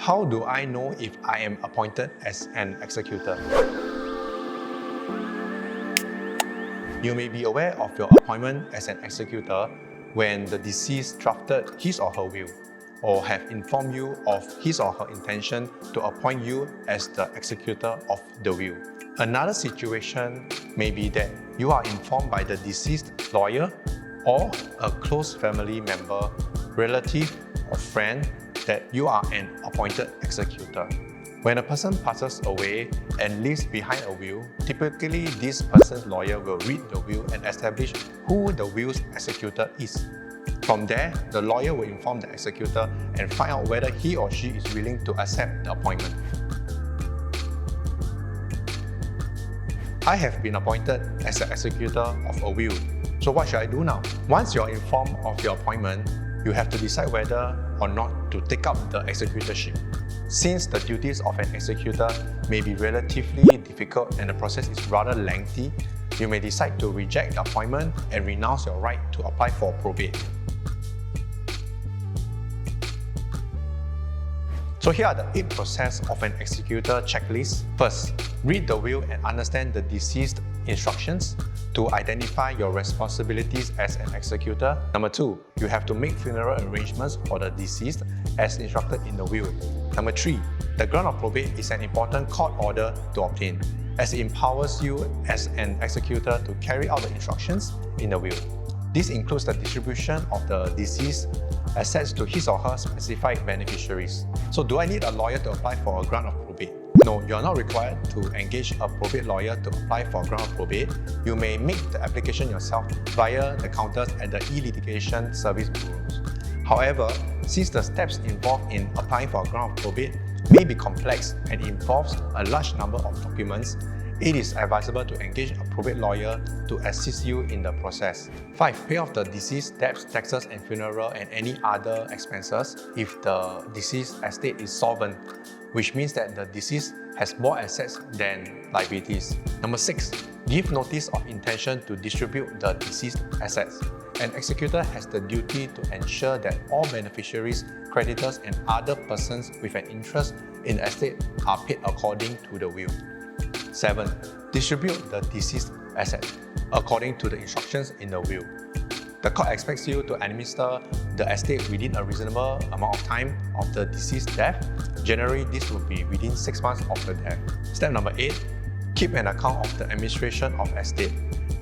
How do I know if I am appointed as an executor? You may be aware of your appointment as an executor when the deceased drafted his or her will, or have informed you of his or her intention to appoint you as the executor of the will. Another situation may be that you are informed by the deceased lawyer or a close family member, relative, or friend that you are an appointed executor. When a person passes away and leaves behind a will, typically this person's lawyer will read the will and establish who the will's executor is. From there, the lawyer will inform the executor and find out whether he or she is willing to accept the appointment. I have been appointed as the executor of a will. So what should I do now? Once you're informed of your appointment, you have to decide whether or not to take up the executorship. Since the duties of an executor may be relatively difficult and the process is rather lengthy, you may decide to reject the appointment and renounce your right to apply for probate. So here are the 8 processes of an executor checklist. First, read the will and understand the deceased instructions to identify your responsibilities as an executor. Number 2, you have to make funeral arrangements for the deceased as instructed in the will. Number 3, the grant of probate is an important court order to obtain, as it empowers you as an executor to carry out the instructions in the will. This includes the distribution of the deceased assets to his or her specified beneficiaries. So do I need a lawyer to apply for a grant of probate? No, you are not required to engage a probate lawyer to apply for a grant of probate. You may make the application yourself via the counters at the e-litigation service bureaus. However, since the steps involved in applying for a grant of probate may be complex and involves a large number of documents, it is advisable to engage a probate lawyer to assist you in the process. 5. Pay off the deceased debts, taxes and funeral and any other expenses if the deceased estate is solvent, which means that the deceased has more assets than liabilities. Number 6. Give notice of intention to distribute the deceased assets. An executor has the duty to ensure that all beneficiaries, creditors and other persons with an interest in the estate are paid according to the will. 7. Distribute the deceased asset according to the instructions in the will. The court expects you to administer the estate within a reasonable amount of time of the deceased's death. Generally, this will be within 6 months of the death. Step number 8. Keep an account of the administration of estate.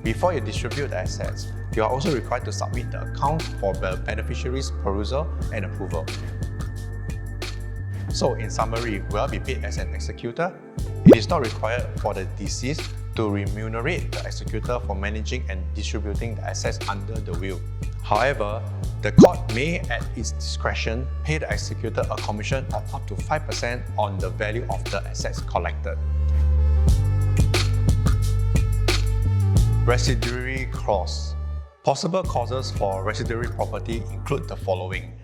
Before you distribute the assets, you are also required to submit the account for the beneficiary's perusal and approval. So in summary, will I be paid as an executor? It is not required for the deceased to remunerate the executor for managing and distributing the assets under the will. However, the court may, at its discretion, pay the executor a commission of up to 5% on the value of the assets collected. Residuary clause. Possible causes for residuary property include the following: